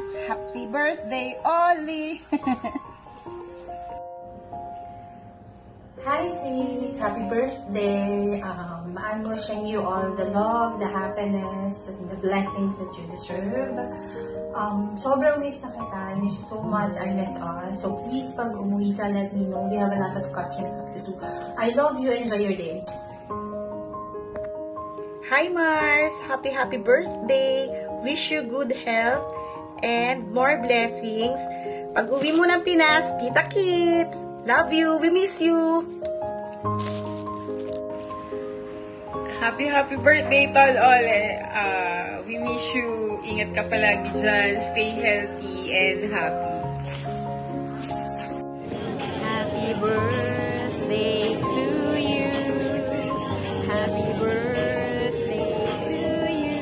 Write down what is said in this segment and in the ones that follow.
Happy birthday, Ollie! Hi sis! Happy birthday! I'm wishing you all the love, the happiness, and the blessings that you deserve. Sobrang miss na kita. I miss you so much. I miss us. So please, pag umuwi ka, let me know. We have a lot of catching up to do. I love you. Enjoy your day. Hi Mars! Happy birthday! Wish you good health and more blessings. Pag uwi mo ng Pinas, kita-kits! Love you! We miss you! Happy birthday, Tol Ole! We miss you. Ingat ka palagi dyan. Stay healthy and happy. Happy birthday to you. Happy birthday to you.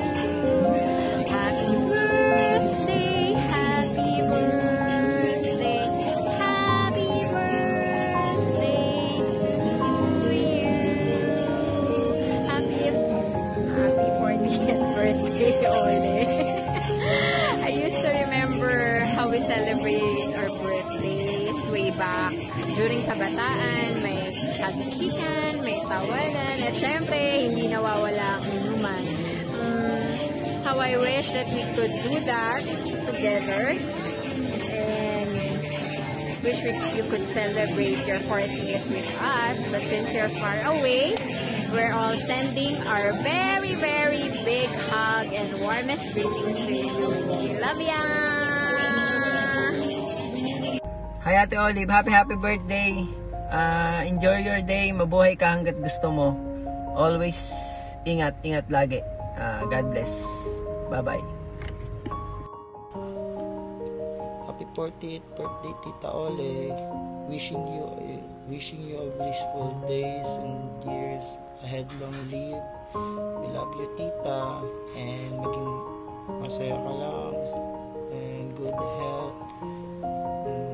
Happy birthday, happy birthday, happy birthday to you. Happy 40th birthday, Ole. I used to remember how we celebrate our birthdays way back during kabataan. May kagikikan, may tawanan, at syempre, hindi nawawala ang inuman. How I wish that we could do that together, and wish you could celebrate your 40th with us. But since you're far away, we're all sending our very, very big hug and warmest greetings to you. We love ya! Hi Ate Olive, happy birthday. Enjoy your day, mabuhay ka hanggat gusto mo. Always ingat lagi. God bless. Bye-bye. Happy 40th birthday, Tita Ole. Wishing you a blissful days and years ahead. Long live. We love you, Tita, and maging masaya ka lang and good health.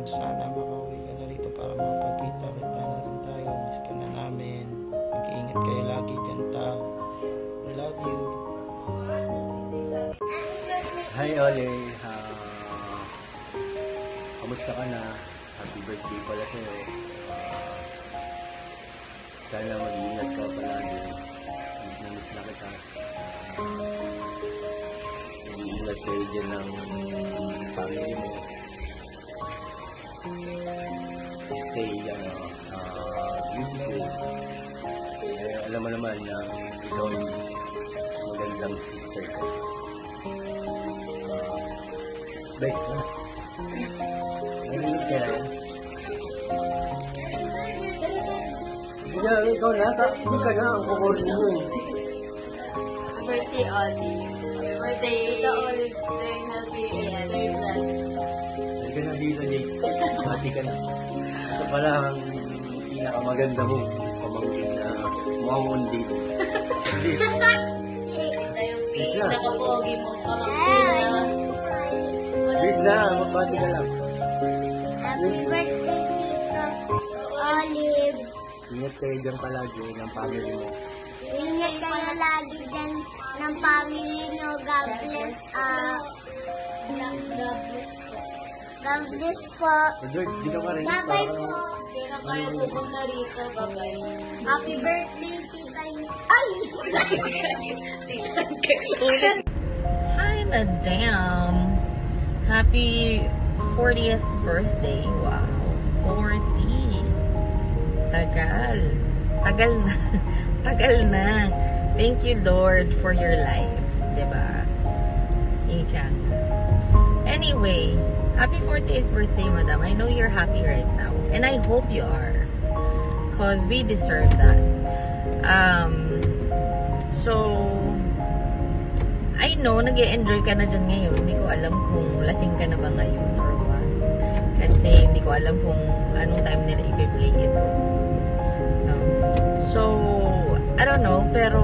Sana makauwi ka na rito para makapagkita na rin tayo. Miss ka na namin. Mag-iingat kayo lagi dyan, ta. We love you. Hi Ole, kamusta ka na? Happy birthday pala sa'yo. Sana mag-iingat ka palagi. Miss na kita. Mag-iingat kayo dyan ng family mo. Stay beautiful. Alam mo naman na ikaw ang magandang sister ko. Baik, narinig ka na. Ikaw na, hindi ka na ang kukurin mo eh. Birthday, Olive. Birthday, Tita Olive. Stay healthy and stay blessed. Hindi ka na dito, Jake. Mati ka na. Ito pala ang pinakamaganda mo. Pamangkin na mukhang mundi. Please. Kita yung pinakapogi mo. Pamangkin na. Please na, magbati ka lang. Happy birthday, Tita Olive. Ingat kayo dyan palagi ng family mo. Ingat kayo lagi dyan ng family nyo. God bless. God bless po. George, dito ka rin. Bye-bye po. Hindi na kayo pupunta rito. Bye-bye. Happy birthday, Tita. Ay! Hi, Madam. Happy 40th birthday. Wow. 40. Tagal. Tagal na. Thank you, Lord, for your life. Diba? Ika. Anyway, happy 40th birthday, Madam. I know you're happy right now. And I hope you are. Because we deserve that. So, I know, nag-e-enjoy ka na dyan ngayon. Hindi ko alam kung lasing ka na ba ngayon or what. Kasi hindi ko alam kung anong time nila i-play ito. No? So, I don't know, pero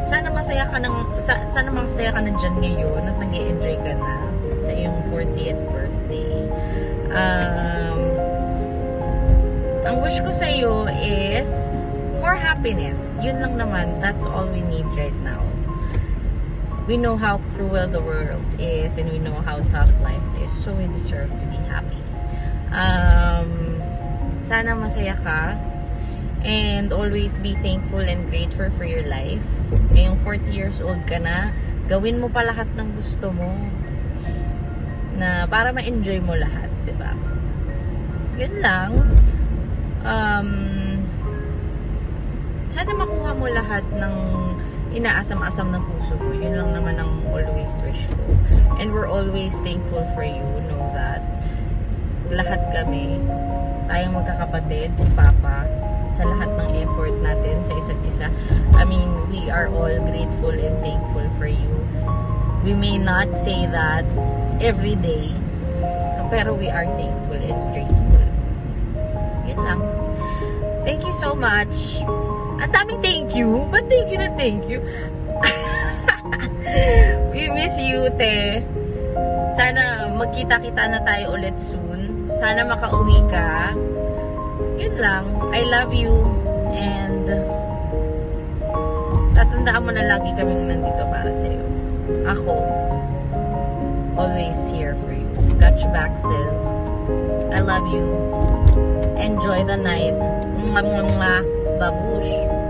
sana masaya ka na dyan ngayon at nag-e-enjoy ka na sa iyong 40th birthday. Ang wish ko sa iyo is more happiness. Yun lang naman. That's all we need right now. we know how cruel the world is and we know how tough life is, so we deserve to be happy. Sana masaya ka and always be thankful and grateful for your life. Ngayong 40 years old ka na, gawin mo pa lahat ng gusto mo na para ma-enjoy mo lahat, diba? Yun lang. Sana makuha mo lahat ng inaasam-asam ng puso mo. Yun lang naman ang always wish ko. And we're always thankful for you. Know that lahat kami, tayong magkakapatid, si Papa, sa lahat ng effort natin sa isa't isa. I mean, we are all grateful and thankful for you. We may not say that every day, pero we are thankful and grateful. Yun lang. Thank you so much. Ang daming thank you. Ba't thank you na thank you? We miss you, te. Sana magkita-kita na tayo ulit soon. Sana makauwi ka. Yun lang. I love you. And tatandaan mo na lagi kaming nandito para sa'yo. Ako, always here for you. Got your back, sis. I love you. Enjoy the night. Mwah, mwah, mwah. Babush.